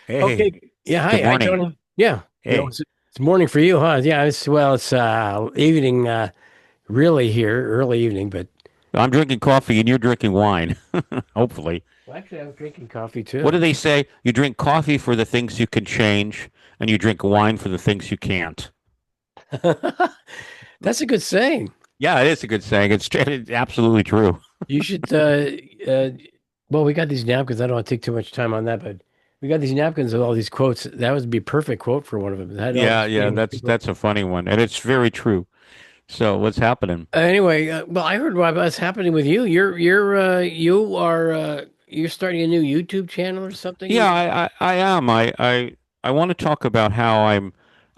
Hey, Okay. Yeah. good Hi, morning. Tony. Yeah. Hey, It's morning for you, huh? Yeah. It's evening, really here, early evening. But I'm drinking coffee and you're drinking wine, hopefully. well, actually, I'm drinking coffee What too. do they say? You drink coffee for the things you can change, and you drink wine for the things you can't. That's a good saying. Yeah, it is a good saying. It's absolutely true. You should. Well, we got these napkins. I don't want to take too much time on that, but we got these napkins with all these quotes. That would be a perfect quote for one of them. It had all Yeah, these yeah, famous that's people. that's a funny one, and it's very true. So, what's happening? Anyway, well, I heard what's happening with you. You're starting a new YouTube channel or something. Yeah, I am. I want to talk about how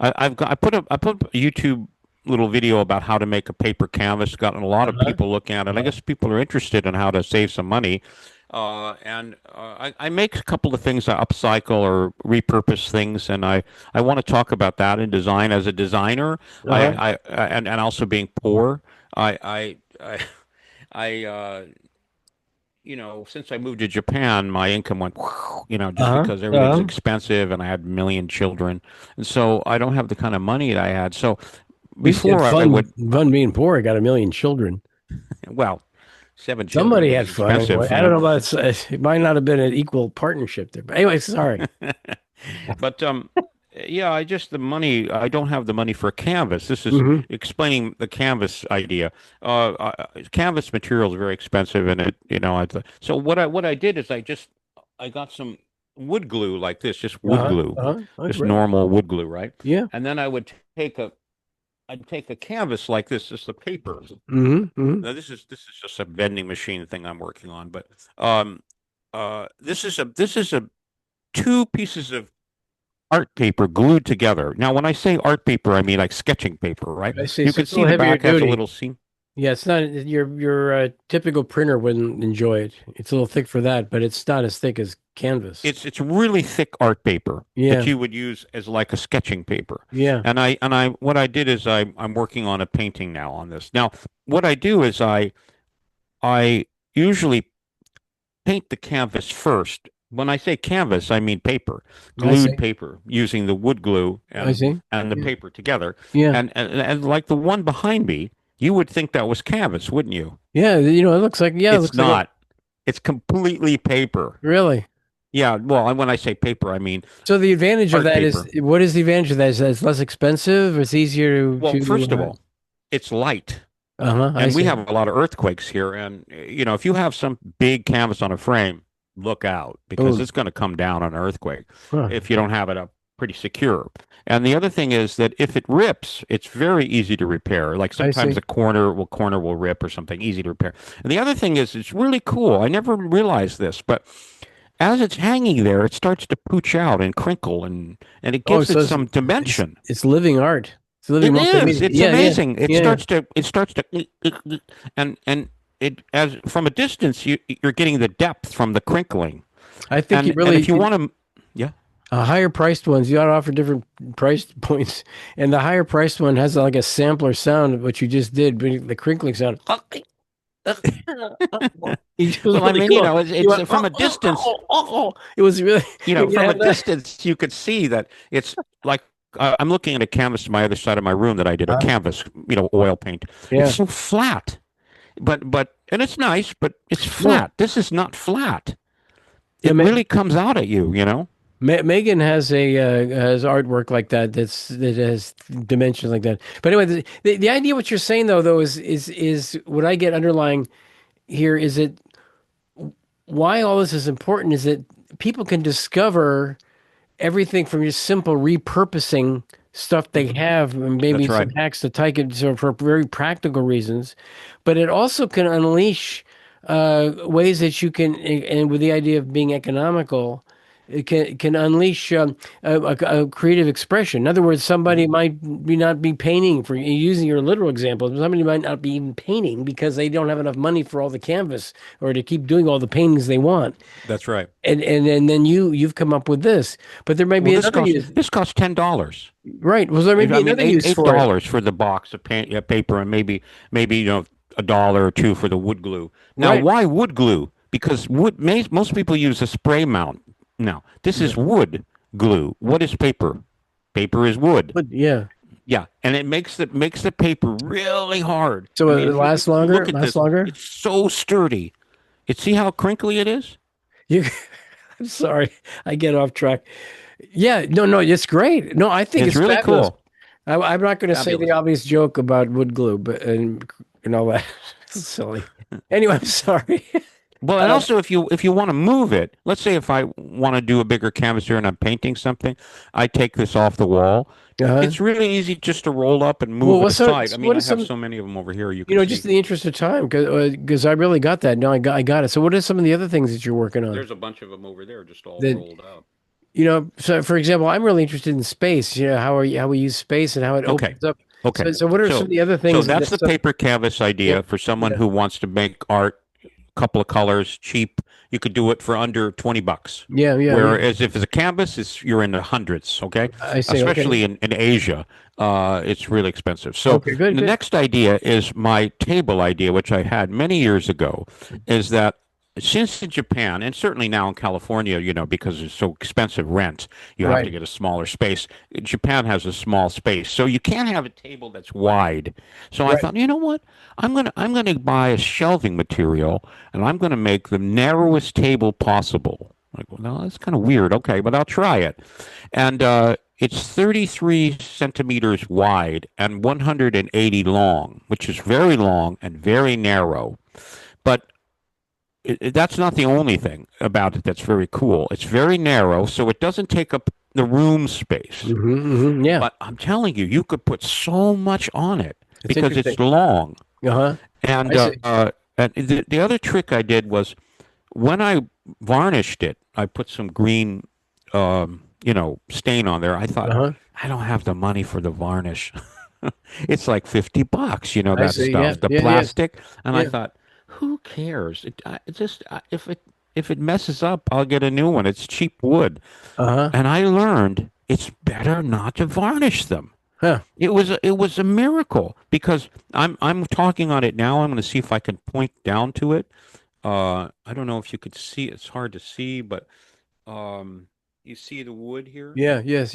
I put a YouTube little video about how to make a paper canvas. Gotten a lot of Uh-huh. people looking at it. I Uh-huh. guess people are interested in how to save some money. I make a couple of things. I upcycle or repurpose things, and I want to talk about that in design. As a designer, Uh-huh. and also being poor, I I since I moved to Japan, my income went, just Uh-huh. because everything's Uh-huh. expensive and I had a million children. And so I don't have the kind of money that I had. So At least you had before I would, fun being poor. I got a million children. well, seven children Somebody had is fun anyway. expensive, I don't know about it might not have been an equal partnership there. But anyway, sorry. but yeah, the money, I don't have the money for a canvas. This is Hmm. explaining the canvas idea. Canvas material is very expensive, and so what I did is I got some wood glue like this, just wood Uh-huh. glue, Uh-huh. That's just right. normal wood glue, right? Yeah. And then I'd take a canvas like this, just the paper. Hmm. Hmm. Now this is just a vending machine thing I'm working on, but um, this is a two pieces of art paper glued together. Now, when I say art paper, I mean like sketching paper, right? I see. You So can it's a see little the heavier back has a duty. little seam. Yeah, it's not your typical printer wouldn't enjoy it. It's a little thick for that, but it's not as thick as canvas. It's really thick art paper that Yeah. you would use as like a sketching paper. Yeah. And I what I did is I'm working on a painting now on this. Now, what I do is I usually paint the canvas first. When I say canvas, I mean paper, I glued see. paper, using the wood glue I and see. and the Yeah. paper together. Yeah. And like the one behind me, you would think that was canvas, wouldn't you? Yeah, it looks like it It's looks like a not. It's completely paper. really. Yeah, well, and when I say paper, I mean So the advantage of art that is paper. what is the advantage of that? Is that it's less expensive or it's easier Well, first of to all, it's light. uh-huh, I And we see. have a lot of earthquakes here. And, if you have some big canvas on a frame, look out because Oh, it's going to come down on an earthquake huh. if you don't have it up pretty secure. And the other thing is that if it rips, it's very easy to repair. Like I sometimes see. a corner will rip or something, easy to repair. And the other thing is it's really cool. I never realized this, but as it's hanging there, it starts to pooch out and crinkle and it Oh, gives so it some it's dimension. it's living art. It's living It is. multimedia. It's Yeah, yeah. amazing. It Yeah. starts to. It starts to. And it as from a distance you're getting the depth from the crinkling. I think you And really if you can want to, yeah. higher priced ones, you ought to offer different price points. And the higher priced one has like a sampler sound of what you just did, but the crinkling sound. It was Well, I really mean, cool. You it's went, from a distance. It was really, when you From a have that. distance, you could see that it's like I'm looking at a canvas on my other side of my room that I did a canvas, oil paint. It's Yeah. so flat, and it's nice, but it's No, flat. This is not flat. yeah, It really comes out at you, Megan has has artwork like that that has dimensions like that. But anyway, the idea what you're saying though is what I get underlying here is that why all this is important is that people can discover everything from just simple repurposing stuff they Hmm. have, and maybe That's some right. hacks to take it so for very practical reasons, but it also can unleash ways that you can, and with the idea of being economical, it can unleash a creative expression. In other words, somebody Hmm. might be not be painting for using your literal example. Somebody might not be even painting because they don't have enough money for all the canvas or to keep doing all the paintings they want. That's right. And then you've come up with this, but there might Well, be another use, this costs $10. right? Well, there may be I mean, another eight use eight for it, dollars for the box of paper, and maybe a dollar or two for the wood glue. Now, right? why wood glue? Because most people use a spray mount. Now, this is Yeah. wood. glue. What is paper? Paper is wood. But yeah. Yeah, and it makes the paper really hard. So I mean, it lasts if you longer? look It at lasts this, longer? it's so sturdy. It see how crinkly it is? You, I'm sorry, I get off track. Yeah, no, no, it's great. No, I think It's it's really fabulous. cool. I'm not going to say the Fabulous. obvious joke about wood glue, but and all that. It's silly. Anyway, I'm sorry. Well, and also if you want to move it, let's say if I want to do a bigger canvas here and I'm painting something, I take this off the wall. Uh-huh. It's really easy just to roll up and Well, move it aside. I mean, what I is have some, so many of them over here you can just see. in the interest of time, because I really got that. No, I got it. So what are some of the other things that you're working on? There's a bunch of them over there, just all That, rolled out. so for example, I'm really interested in space, how we use space and how it Okay. opens up. Okay. So what are some So of the other so things that's the paper canvas yeah, idea for someone yeah, who wants to make art, couple of colors, cheap. You could do it for under $20. yeah. Whereas if it's a canvas, you're in the hundreds, okay? I see. Okay. Especially in Asia, it's really expensive. So Okay, good, the good. next idea is my table idea, which I had many years ago, is that since in Japan and certainly now in California, because it's so expensive rent, you have to Right, get a smaller space. Japan has a small space, so you can't have a table that's wide. So I right. thought, you know what? I'm gonna buy a shelving material and I'm gonna make the narrowest table possible. Like, well, no, that's kind of weird. Okay, but I'll try it. And it's 33 centimeters wide and 180 long, which is very long and very narrow. But that's not the only thing about it that's very cool. It's very narrow, so it doesn't take up the room space. Yeah, But I'm telling you, you could put so much on it it's because interesting. it's long. Uh-huh. And I see. the other trick I did was when I varnished it, I put some green, stain on there. I thought, Uh-huh. I don't have the money for the varnish. It's like $50, I that see. Yeah, stuff, the yeah. plastic. And I Yeah. thought, who cares? If it messes up, I'll get a new one. It's cheap wood. Uh-huh. And I learned it's better not to varnish them. Huh. It was a miracle because I'm talking on it now. I'm going to see if I can point down to it. I don't know if you could see. It's hard to see, but you see the wood here. Yeah, yes.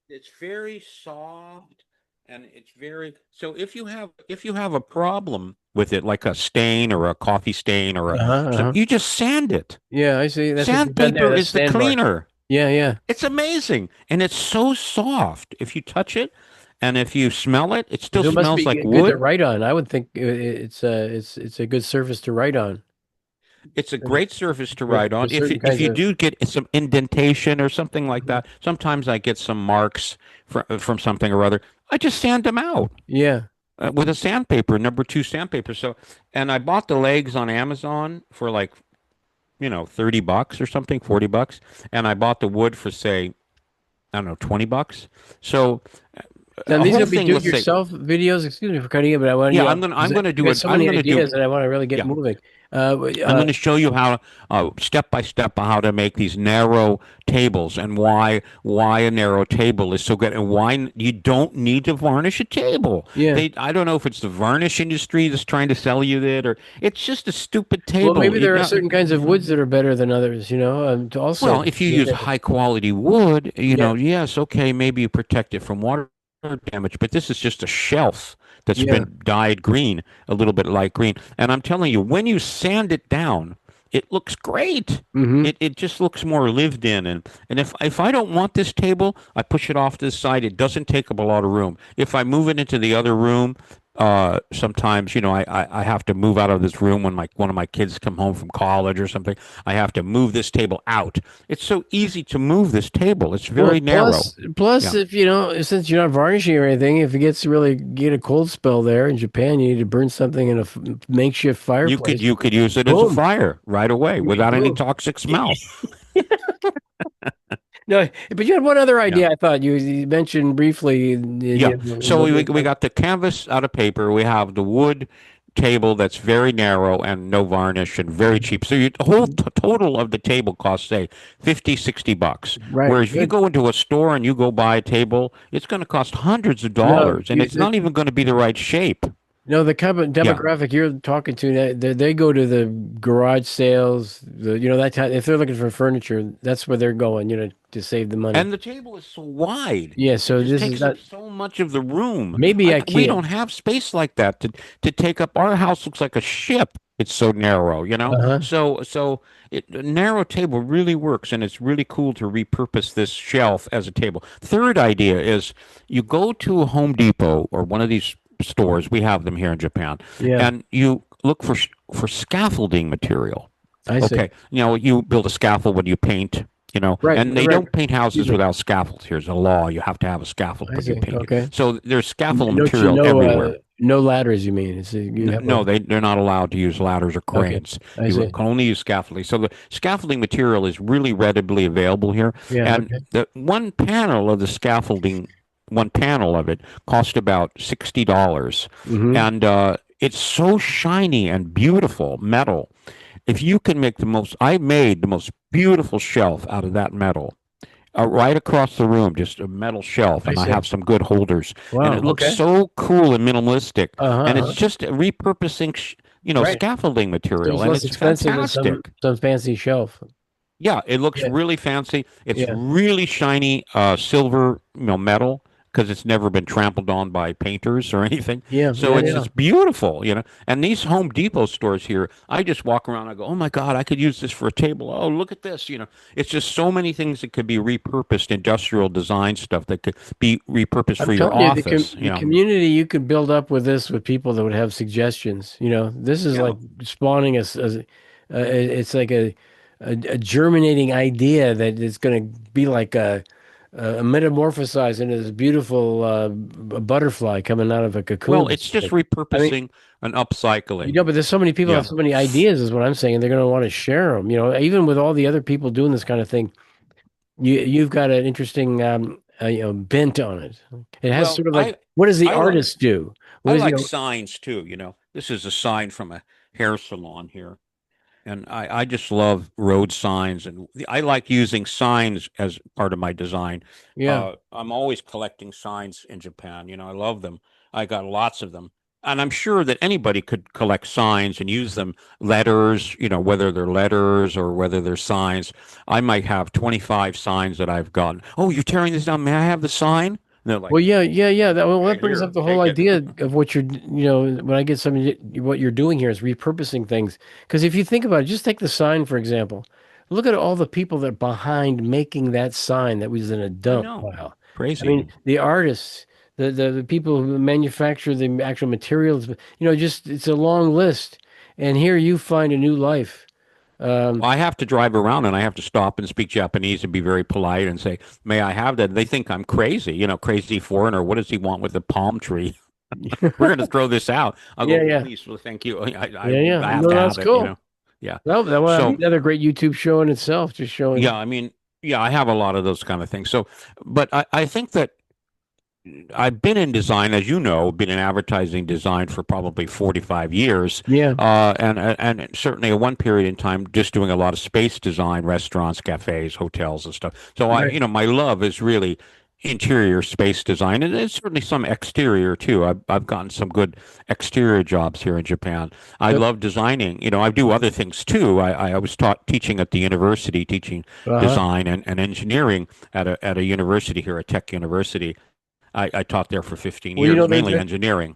It's very soft and it's very so if you have a problem with it, like a stain or a coffee stain or a Uh-huh. so Uh-huh. you just sand it. Yeah, I see. That's what you've done there. Sandpaper That's is the sandbar. cleaner. Yeah, yeah. It's amazing. And it's so soft. If you touch it and if you smell it, it still So it must smells be like good to wood. write on. I would think it's a good surface to write on. It's a great surface to For, write for on. certain If kinds you of. do get some indentation or something like that, sometimes I get some marks from something or other. I just sand them out Yeah. with a sandpaper, number two sandpaper. So, and I bought the legs on Amazon for like, $30 or something, $40, and I bought the wood for say, I don't know, $20. So, Now a these whole will be thing. Let's say, do-it-yourself videos. Excuse me for cutting in, but I want yeah, I'm 'cause gonna I do got it. so I'm many gonna do, ideas and I want to really get yeah. moving. I'm going to show you how, step by step, how to make these narrow tables and why a narrow table is so good and why you don't need to varnish a table. yeah. I don't know if it's the varnish industry that's trying to sell you that, or it's just a stupid Well, table. maybe there are certain kinds of woods that are better than others. To also Well, if you look use at it. high quality wood, Yeah, yes, okay, maybe you protect it from water damage, but this is just a shelf that's yeah. been dyed green, a little bit light green. And I'm telling you, when you sand it down, it looks great. Mm-hmm. It just looks more lived in. And if I don't want this table, I push it off to the side. It doesn't take up a lot of room. If I move it into the other room, sometimes I have to move out of this room when one of my kids come home from college or something. I have to move this table out. It's so easy to move this table. It's Well, very narrow. plus, Yeah. if since you're not varnishing or anything, if it gets really get a cold spell there in Japan, you need to burn something in a makeshift You could fireplace. you could use it as a Boom, fire right away without any boom. toxic smell. No, but you had one other Yeah. idea. I thought you mentioned briefly. Yeah. So we got the canvas out of paper. We have the wood table that's very narrow and no varnish and very cheap. So the whole total of the table costs, say, 50, $60. Right, Whereas if you good. go into a store and you go buy a table, it's going to cost hundreds of No, dollars and you, it's not even going to be the right shape. No, the kind of Yeah. demographic you're talking to, they go to the garage sales, that type, if they're looking for furniture, that's where they're going, to save the money. And the table is so wide. Yeah, It so just this is takes up not so much of the room. maybe We IKEA. don't have space like that to take up. Our house looks like a ship. It's so narrow, you know. Uh-huh. A narrow table really works, and it's really cool to repurpose this shelf as a table. Third idea is you go to a Home Depot or one of these stores. We have them here in Japan, Yeah, and you look for scaffolding material. I see. Okay, you build a scaffold when you paint, Right, and right, they right. don't paint Excuse houses me. without scaffolds. Here's a law. You have to have a scaffold I when you see. paint it. Okay. So there's scaffold No, material everywhere. no ladders, you mean? You have a No, they're not allowed to use ladders or okay. cranes. I You see. can only use scaffolding. So the scaffolding material is really readily available here. Yeah, And okay. the one panel of it cost about $60. Mm-hmm. And it's so shiny and beautiful metal. If you can make I made the most beautiful shelf out of that metal right across the room, just a metal shelf, I and I see. have some good holders, and Wow, it looks okay. so cool and minimalistic, Uh-huh, and it's uh-huh. just repurposing, Right. scaffolding So material, it's and less it's expensive than some fantastic. some fancy shelf. Yeah, it looks Yeah, really fancy. It's yeah, really shiny silver, metal because it's never been trampled on by painters or anything. yeah, So yeah, it's yeah. just beautiful. And these Home Depot stores here, I just walk around. I go, oh my God, I could use this for a table. Oh, look at this. It's just so many things that could be repurposed, industrial design stuff that could be repurposed I'm for your telling you, office. the community you could build up with this with people that would have suggestions. This is Yeah. like spawning us as it's like a germinating idea that is going to be like a metamorphosized into this beautiful butterfly coming out of a Well, cocoon or it's just something. I mean, repurposing and upcycling. but there's so many people have Yeah. so many ideas, is what I'm saying, and they're going to want to share them. Even with all the other people doing this kind of thing, you've got an interesting bent on it. It has Well, sort of like, what does the I like artist do? What I is like signs too. This is a sign from a hair salon here. And I just love road signs, and I like using signs as part of my design. yeah. I'm always collecting signs in Japan. I love them. I got lots of them. And I'm sure that anybody could collect signs and use them, letters, whether they're letters or whether they're signs. I might have 25 signs that I've gotten. Oh, you're tearing this down. May I have the sign? And they're like, Well, yeah, yeah, yeah. That okay, brings up here, the whole take it. idea of what when I get something, what you're doing here is repurposing things. Because if you think about it, just take the sign, for example. Look at all the people that are behind making that sign that was in a I dump know. pile. I Crazy. mean, the artists, the people who manufacture the actual materials, just it's a long list. And here you find a new life. Um, I have to drive around and I have to stop and speak Japanese and be very polite and say, "May I have that?" They think I'm crazy, crazy foreigner. What does he want with a palm tree? We're going to throw this out. I'll yeah, go, yeah, please, well, thank you. yeah, yeah. I have No, to that's have it. cool. Yeah. No, that would be So, another great YouTube show in itself, just yeah, showing. I mean, yeah, I have a lot of those kind of things. So, but I think that I've been in design, as you know, been in advertising design for probably 45 years. Yeah, And certainly at one period in time, just doing a lot of space design, restaurants, cafes, hotels, and stuff. So right. my love is really interior space design, and there's certainly some exterior too. I've gotten some good exterior jobs here in Japan. I Yep. love designing. I do other things too. I was teaching at the university, teaching Uh-huh. design and engineering at a university here, a tech university. I taught there for 15 Well, years, mainly engineering.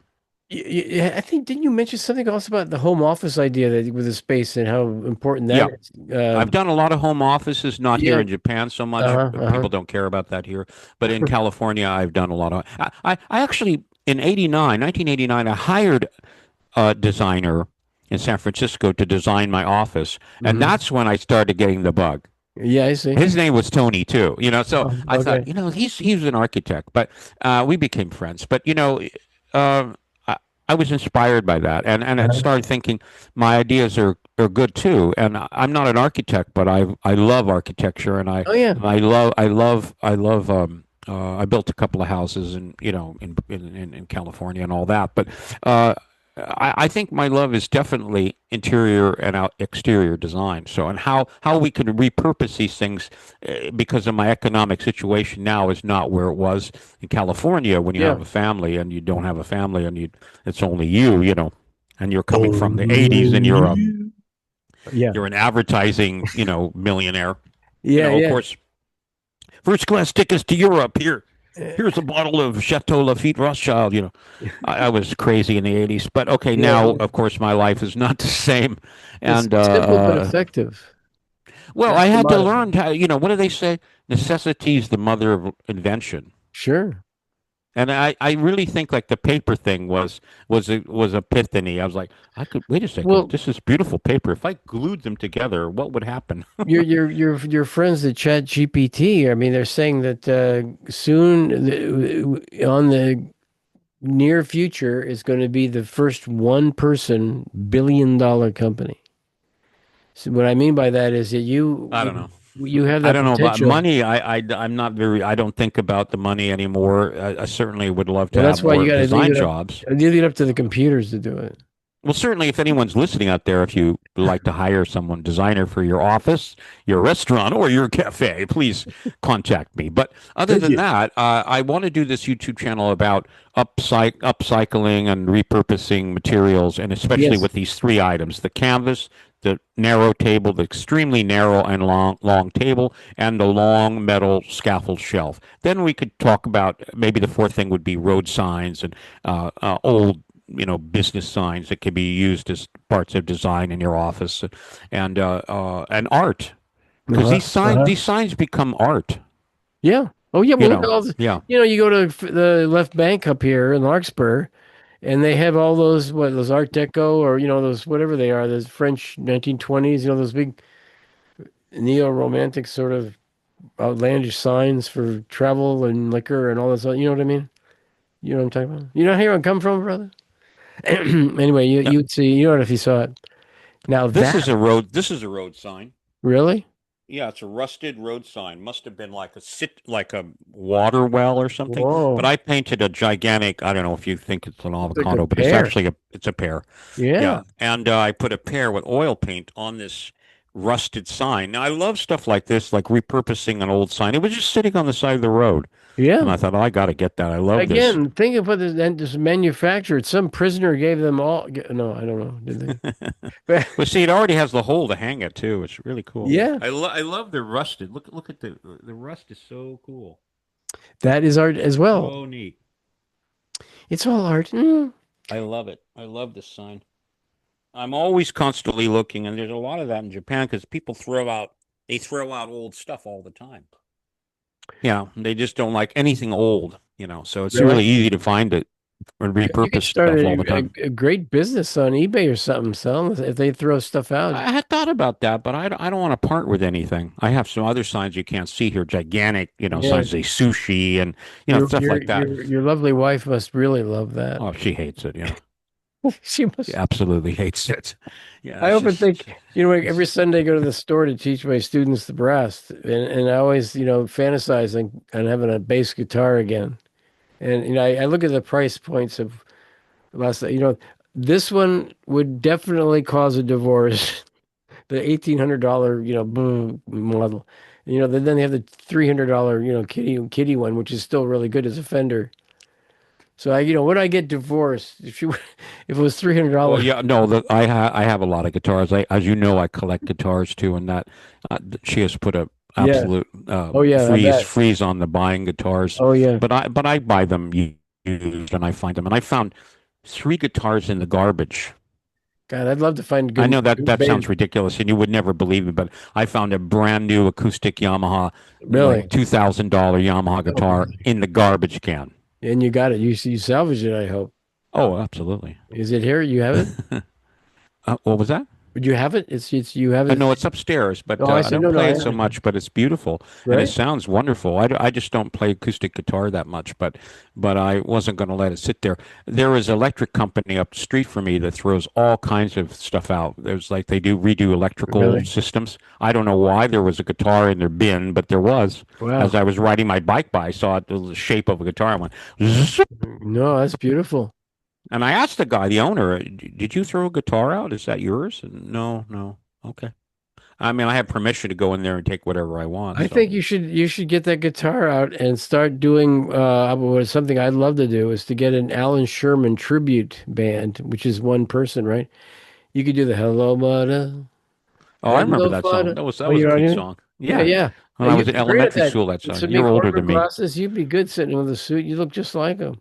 I think, didn't you mention something else about the home office idea that with the space and how important that Yeah, is? I've done a lot of home offices, not here Yeah. in Japan so much. Uh-huh. Uh-huh. People don't care about that here. But in California, I've done a lot of. I actually, in 1989, I hired a designer in San Francisco to design my office. And Hmm. that's when I started getting the bug. Yeah, I see. His name was Tony too, so Oh, I thought, okay. he's an architect, but we became friends. But uh, I, I was inspired by that, and I Uh-huh. started thinking my ideas are good too. And I'm not an architect, but I love architecture, and Oh, yeah. I built a couple of houses, and in California and all that, but uh, I think my love is definitely interior and exterior design. So, and how we can repurpose these things because of my economic situation now is not where it was in California when you Yeah. have a family and you don't have a family and it's only you, and you're coming from the '80s and Only you. Yeah. you're an advertising, millionaire. Yeah, Of yeah. course, first class tickets to Europe. Uh, Here's a bottle of Chateau Lafite Rothschild. I was crazy in the '80s, but okay, Yeah, now yeah. of course my life is not the same, It's and simple but effective. well, That's I the had to motto. learn how. What do they say? Necessity is the mother of invention. Sure. And I really think like the paper thing was epiphany. I was like, I could wait a second. Well, This is beautiful paper. If I glued them together, what would happen? your friends at Chat GPT, I mean, they're saying that soon on the near future is going to be the first one person $1 billion company. So what I mean by that is that I don't know. you have I that don't know about potential. money. I'm not very. I don't think about the money anymore. I certainly would love to Well, have that's why you more got to leave design it up. jobs. Leave it up to the computers to do it. Well, certainly, if anyone's listening out there, if you would like to hire someone designer for your office, your restaurant, or your cafe, please contact me. But other Thank than you. that, I want to do this YouTube channel about upcycling and repurposing materials, and especially Yes. with these three items: the canvas, the narrow table, the extremely narrow and long table, and the long metal scaffold shelf. Then we could talk about maybe the fourth thing would be road signs and old business signs that can be used as parts of design in your office, and art because Uh-huh. Uh-huh. these signs become art. Yeah. Oh, yeah. Well, look at all the, Yeah, you go to the left bank up here in Larkspur, and they have all those, what, those Art Deco or, those, whatever they are, those French 1920s, those big neo-romantic sort of outlandish signs for travel and liquor and all this. You know what I mean? You know what I'm talking about? You know where I come from, brother? Anyway, yeah. you'd see, you know what if you saw it. Now This that, is a road. This is a road sign. really? Yeah, it's a rusted road sign. Must have been like a water well or something. But Whoa. I painted a gigantic. I don't know if you think it's an It's like a avocado, but pear. it's a pear. Yeah. Yeah, and I put a pear with oil paint on this rusted sign. Now I love stuff like this, like repurposing an old sign. It was just sitting on the side of the road, and Yeah. I thought, oh, I got to get that. I love this. Again, think of what this manufactured. Some prisoner gave them all. No, I don't know. Did they? Well, see, it already has the hole to hang it too. It's really cool. Yeah, I love the rusted. Look at the rust is so cool. that is art as well. So neat. It's all art. Mm. I love it. I love this sign. I'm always constantly looking, and there's a lot of that in Japan because people throw out old stuff all the time. Yeah, they just don't like anything old. So it's Really? really easy to find it and You could repurpose start stuff all the time. a great business on eBay or something, selling if they throw stuff out. I had thought about that, but I don't want to part with anything. I have some other signs you can't see here, gigantic, Yeah, signs say sushi and stuff like that. your lovely wife must really love that. Oh, she hates it. Yeah, She she must. absolutely hates it. Yeah, I it's often think, just like every it's Sunday I go to the store to teach my students the brass, and I always, fantasize on having a bass guitar again. And I look at the price points of last, this one would definitely cause a divorce. The $1,800, boom model. Then they have the $300, kitty one, which is still really good as a Fender. So would I get divorced if it was well, $300? yeah, no, I have a lot of guitars. As you know, I collect guitars too, and that she has put a Yeah. absolute Oh yeah, I bet. freeze on the buying guitars. Oh yeah. But I buy them used and I find them, and I found three guitars in the garbage. God, I'd love to find I good, know that good that bass. sounds ridiculous, and you would never believe it, but I found a brand new acoustic Yamaha, like Really. $2,000 Yamaha Oh guitar my. in the garbage can. And you got it. You salvaged it, I hope. Oh, absolutely. Is it here? You have it? What was that? Would you have it? It's you have it. No, it's upstairs, but Oh, I I said don't no, no, play I it so understand. much. But it's beautiful and it Right? sounds wonderful. I just don't play acoustic guitar that much, but I wasn't going to let it sit there. There is an electric company up the street from me that throws all kinds of stuff out. There's like they do redo electrical Really? systems. I don't know why there was a guitar in their bin, but there was. As Wow. I was riding my bike by, I saw it, the shape of a guitar. I went, "Zzz." No, that's beautiful. And I asked the guy, the owner, did you throw a guitar out? Is that yours? And no, no. Okay. I mean, I have permission to go in there and take whatever I want. I So, think you should get that guitar out and start doing something I'd love to do is to get an Alan Sherman tribute band, which is one person, right? You could do the Hello Mother, oh, I remember Hello that song. Father. That Oh, was you a know what I cute mean? song. Yeah, Yeah. yeah. When I was You'd in be great at elementary that. school, that With song. some You're big older horn than me. glasses, you'd be good sitting with a suit. You look just like him.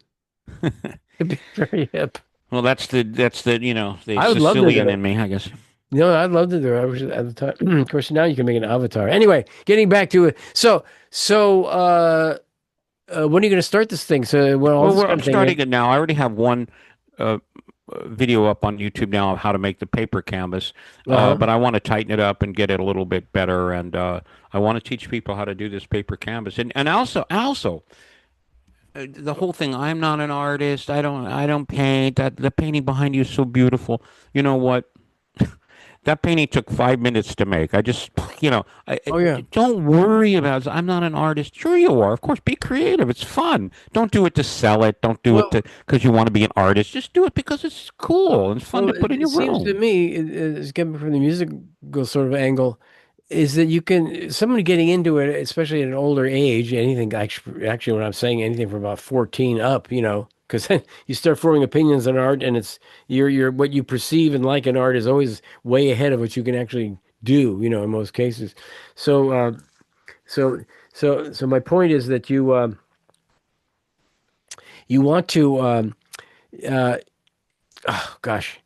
You'd be very hip. Well, the I would love to do Sicilian it. in me, I guess. I'd love to do it. I was at the time. Of course, now you can make an avatar. Anyway, getting back to it. When are you going to start this thing? So, well, all Well, this kind I'm of thing. starting it now. I already have one uh, video up on YouTube now of how to make the paper canvas, Uh-huh. but I want to tighten it up and get it a little bit better. And I want to teach people how to do this paper canvas. And also, the whole thing. I'm not an artist. I don't paint. That the painting behind you is so beautiful. You know what? That painting took 5 minutes to make. I just, Oh yeah. don't worry about it. I'm not an artist. Sure, you are. Of course, be creative. It's fun. Don't do it to sell it. Don't do it Well, to because you want to be an artist. Just do it because it's cool and it's fun well, to put in it your seems to room. me, it's coming from the musical sort of angle, is that you can someone getting into it, especially at an older age, anything actually when I'm saying anything from about 14 up, because you start forming opinions on art, and it's you're what you perceive and like in art is always way ahead of what you can actually do, in most cases. So, so, so my point is that you want to, uh, oh gosh.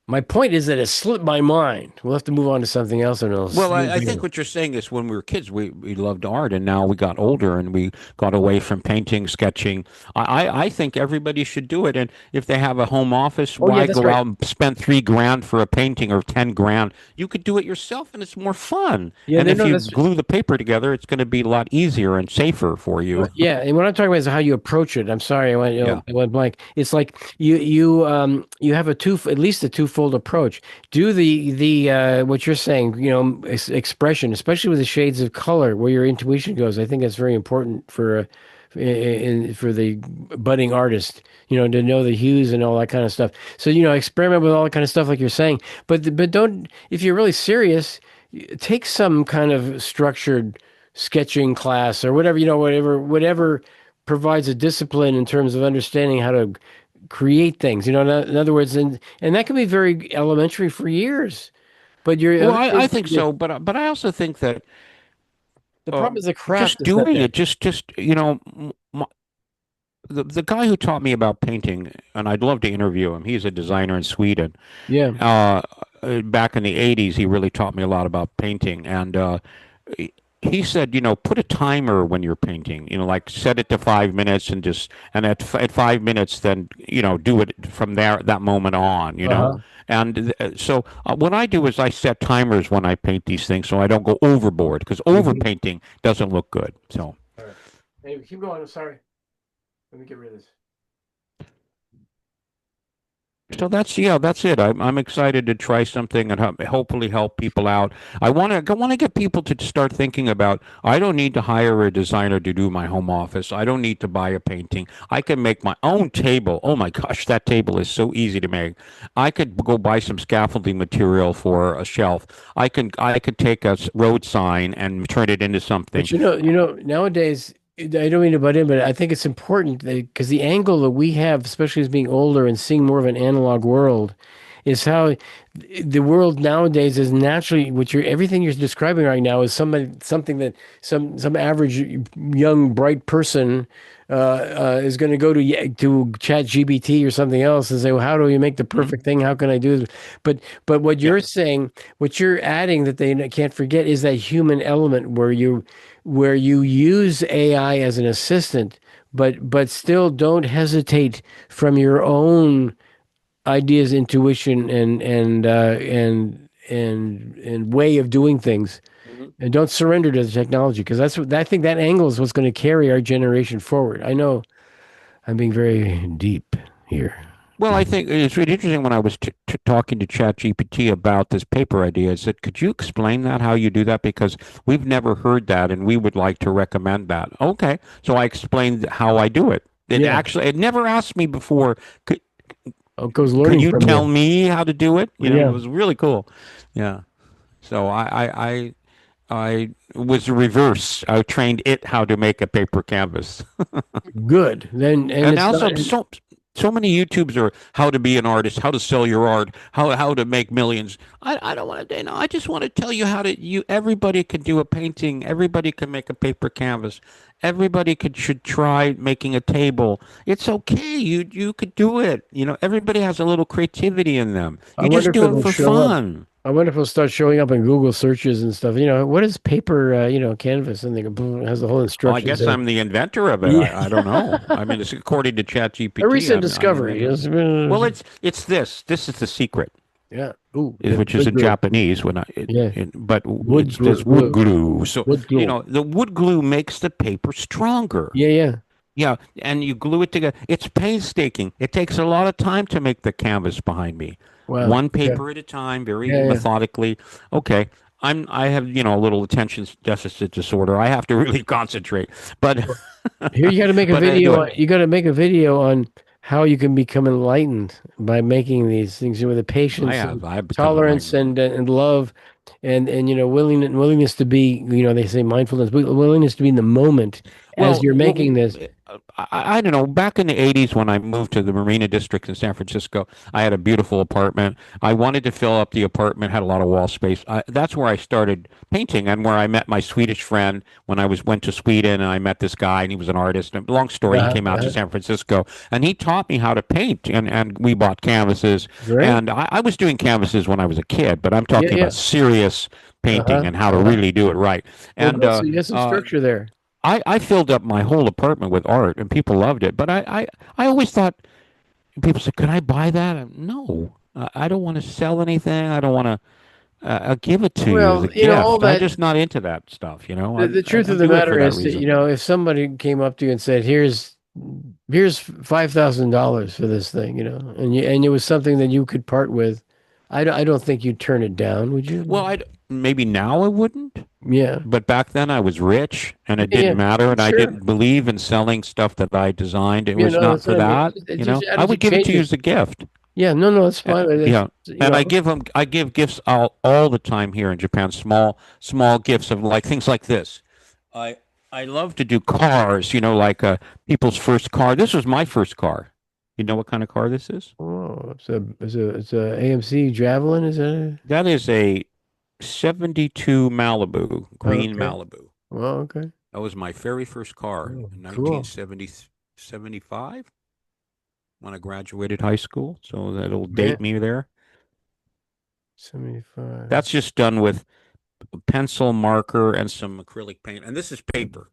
My point is that it slipped my mind. We'll have to move on to something else, and it'll Well, slip I think again. what you're saying is when we were kids, we loved art, and now we got older and we got away from painting, sketching. I think everybody should do it. And if they have a home office, Oh yeah, why that's go right. out and spend 3 grand for a painting or 10 grand? You could do it yourself, and it's more fun. Yeah, And no, if no, you that's glue the paper together, it's going to be a lot easier and safer for you. yeah. And what I'm talking about is how you approach it. I'm sorry, Yeah. I went blank. It's like you have at least a twofold approach. Do the what you're saying, expression, especially with the shades of color, where your intuition goes. I think that's very important for the budding artist, to know the hues and all that kind of stuff. So, experiment with all that kind of stuff like you're saying. But don't, if you're really serious, take some kind of structured sketching class or whatever, whatever provides a discipline in terms of understanding how to create things. In other words, and that can be very elementary for years. But Well, I think so, but I also think that the problem is the craft just is not doing there. it, the guy who taught me about painting, and I'd love to interview him. He's a designer in Sweden. Yeah. Uh, Back in the '80s, he really taught me a lot about painting, and he said, put a timer when you're painting. Like set it to 5 minutes, and at 5 minutes, then do it from that moment on. Uh-huh. And so what I do is I set timers when I paint these things, so I don't go overboard because Hmm. overpainting doesn't look good. So. All right. Anyway, keep going. I'm sorry. Let me get rid of this. So that's it. I'm excited to try something and hopefully help people out. I want to get people to start thinking about. I don't need to hire a designer to do my home office. I don't need to buy a painting. I can make my own table. Oh my gosh, that table is so easy to make. I could go buy some scaffolding material for a shelf. I could take a road sign and turn it into something. But nowadays, I don't mean to butt in, but I think it's important because the angle that we have, especially as being older and seeing more of an analog world, is how the world nowadays is naturally everything you're describing right now is something that some average young bright person is going to go to Chat GPT or something else and say, well, how do you make the Mhm. perfect thing? How can I do this? But what Yeah. you're saying, what you're adding that they can't forget is that human element where you use AI as an assistant, but still don't hesitate from your own ideas, intuition, and way of doing things, Mhm. and don't surrender to the technology because I think that angle is what's going to carry our generation forward. I know I'm being very deep here. Well, I think it's really interesting when I was talking to ChatGPT about this paper idea. I said, could you explain that, how you do that? Because we've never heard that and we would like to recommend that. Okay. So I explained how I do it. Yeah. It never asked me before. goes Could learning you from tell you. me how to do it? It Yeah, was really cool. Yeah. So I was the reverse. I trained it how to make a paper canvas. good. Then and And it's not. also so many YouTubes are how to be an artist, how to sell your art, how to make millions. I don't want to, I just want to tell you how to you everybody can do a painting, everybody can make a paper canvas. Everybody could should try making a table. It's okay. You could do it. Everybody has a little creativity in them. I You wonder just if do it it'll for show up. fun. I wonder if it'll start showing up in Google searches and stuff. What is paper? Canvas, and they go, boom, it has the whole Well, I instructions guess there. I'm the inventor of it. Yeah, I don't know. I mean, it's according to a ChatGPT. recent I'm the discovery. inventor. Well, it's this. This is the secret. Yeah. Ooh, Is which is wood in glue. Japanese Yeah, but wood it says wood glue. glue. So Wood glue. the wood glue makes the paper stronger. Yeah, yeah. Yeah, and you glue it together. It's painstaking. It takes a lot of time to make the canvas behind me. Wow. One Yeah, paper at a time, very yeah, yeah. methodically. Okay. I have, a little attention deficit disorder. I have to really concentrate. But Here you got to make a but I do video. it. You got to make a video on how you can become enlightened by making these things with the patience and I've become tolerance enlightened. and love and willingness to be, they say mindfulness, willingness to be in the moment as you're making this. I don't know. Back in the 80s, when I moved to the Marina District in San Francisco, I had a beautiful apartment. I wanted to fill up the apartment, had a lot of wall space. That's where I started painting and where I met my Swedish friend when I went to Sweden, and I met this guy, and he was an artist. And long story, he came out to Uh, San Francisco, and he taught me how to paint, and we bought canvases. great. And I was doing canvases when I was a kid, but I'm Yeah, talking yeah. about serious painting Uh-huh. and how to Uh-huh. really do it right. Well, And good. So you got some uh, structure there. I filled up my whole apartment with art and people loved it. But I always thought, people said, could I buy that? No, I don't want to sell anything. I don't want to give it to you as Well, a all gift. I'm that. just not into that stuff. The truth I of the do it for matter that is that, reason. if somebody came up to you and said, here's $5,000 for this thing, and it was something that you could part with, I don't think you'd turn it down, would Well, you? maybe now I wouldn't. Yeah. But back then I was rich and Yeah, it yeah. didn't matter. And I Sure. didn't believe in selling stuff that I designed. It was No, not that's for what I mean. that. It just I would attitude give it to you changes. as a gift. Yeah, no, no, it's fine. Yeah, You and know, I give gifts all the time here in Japan. Small gifts of like things like this. I I love to do cars. Like people's first car. This was my first car. You know what kind of car this is? oh, it's a AMC Javelin, is that That is a '72 Malibu, green okay. Malibu. Well, okay. That was my very first car Oh, in cool. 1975 when I graduated high school. So that'll Yeah, date me there. 75. That's just done with pencil, marker, and some acrylic paint. And this is paper.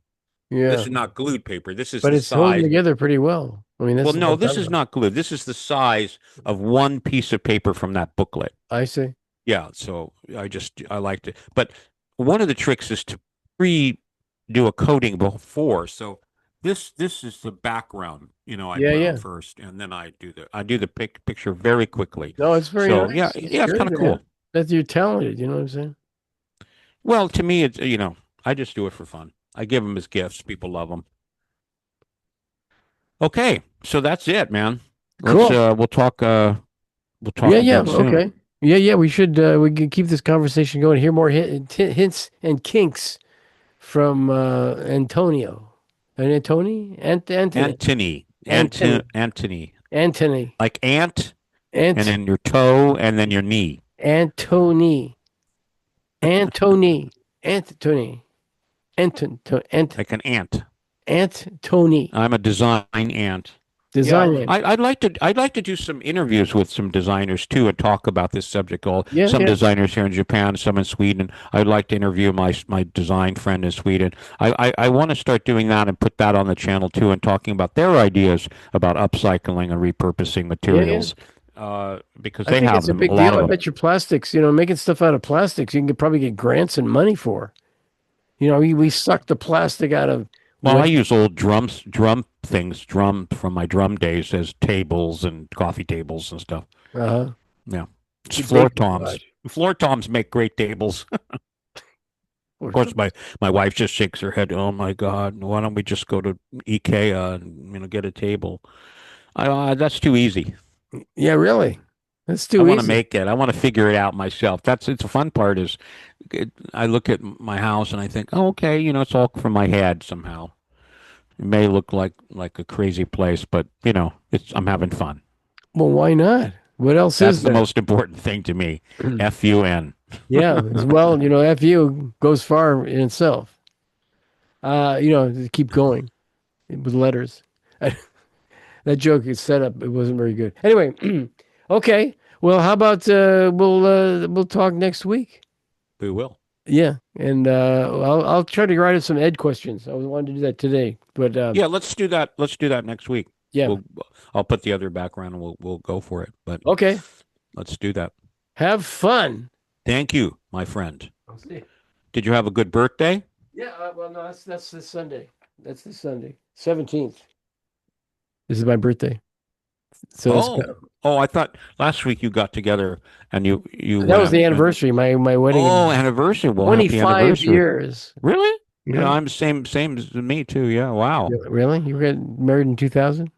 This Yeah. is not glued paper. This is But the it's holding size. together pretty well. I mean, Well, that's what no, I'm this talking is about. not glued. This is the size of one piece of paper from that booklet. I see. Yeah, so I liked it. But one of the tricks is to pre do a coating before. So this is the background, I Yeah, put on yeah. first, and then I do the picture very quickly. No, it's very So yeah, nice. It's yeah, it's kind good, of man. cool. That you're talented, you know what I'm saying? Well, to me, it's I just do it for fun. I give them as gifts. People love them. Okay, so that's it, man. Let's Cool. we'll Yeah, talk yeah. again soon. Okay. Yeah, yeah. We can keep this conversation going. Hear more hints and kinks from Antonio. And Anthony. Antony, Anthony. Antony, Anthony. like ant, and Ant then your toe, and then your knee, Antony. Anthony. Anthony. Anton. like an ant. Antony. I'm a design ant. Yeah, Designer. I'd like to do some interviews with some designers too and talk about this subject. All Yeah, some yeah. designers here in Japan, some in Sweden. I'd like to interview my design friend in Sweden. I want to start doing that and put that on the channel too, and talking about their ideas about upcycling and repurposing Yeah, yeah. materials, because I they think have it's a them, a big lot deal. of I them. bet you plastics, making stuff out of plastics, you can probably get grants and money for. We suck the plastic out of Well, I what? use old drum things, drum from my drum days as tables and coffee tables and stuff. Uh-huh. Yeah, it's The floor toms. decoupage. Floor toms make great tables. Of Or course, my wife just shakes her head. Oh my God! Why don't we just go to IKEA and get a table? That's too easy. Yeah, really. That's I too want to easy. make it. I want to figure it out myself. That's it's the fun part is I look at my house and I think, oh, okay, it's all from my head somehow. It may look like a crazy place, but it's I'm having fun. Well, why not? What else That's is the there? most important thing to me. FUN. Yeah, as well, FU goes far in itself. To keep going with letters. That joke is set up. It wasn't very good. Anyway, okay. Well, how about we'll talk next week? We will. Yeah, and I'll try to write up some ed questions. I wanted to do that today, but Yeah, let's do that. Let's do that next week. yeah. We'll I'll put the other background and we'll go for it. But Okay. let's do that. Have fun. Thank you, my friend. I'll see. Did you have a good birthday? Yeah. Well, no, that's this Sunday. That's this Sunday, 17th. This is my birthday, so that's Oh. Oh, I thought last week you got together and you that was the went. anniversary. My wedding, Oh, anniversary. Well, happy 25 anniversary. years. Really? Yeah, Yeah. I'm same as me too. Yeah, wow. Yeah, really? You got married in 2000?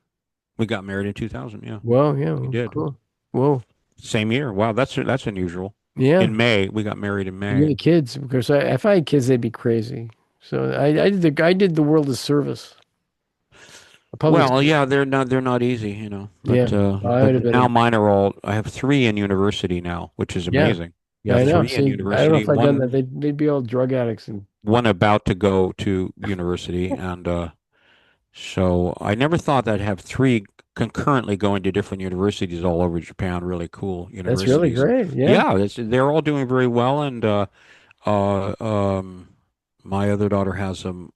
We got married in 2000. Yeah, Well, yeah, we well, did. cool. Whoa. Same year. Wow, that's unusual. Yeah. In May, we got married in You May. had kids because if I had kids, they'd be crazy. So I did the world a service, a public Well, service. yeah, they're not easy, Yeah. I would but have been now a, mine are all. I have three in university now, which is yeah. amazing. Yeah, Yeah, I know. three in See, I don't know university. if I'd done One that. They'd be all drug addicts and one about to go to university, and so I never thought I'd have three concurrently going to different universities all over Japan. Really cool that's really universities. great. Yeah. Yeah, they're all doing very well, and uh, um, my other daughter has a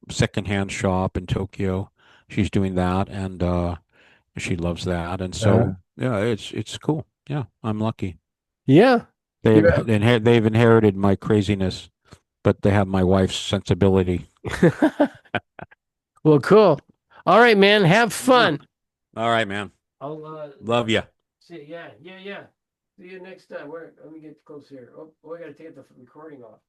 secondhand shop in Tokyo. She's doing that, and she loves that, and so Uh, yeah, it's cool. Yeah, I'm lucky. yeah. They've inherited my craziness, but they have my wife's sensibility. Yeah. Well, cool. All right, man. Have Yeah. fun. All right, man. I'll Love you. see. Yeah, yeah, yeah. See you next time. Let me get close here. Oh, I got to take the recording off.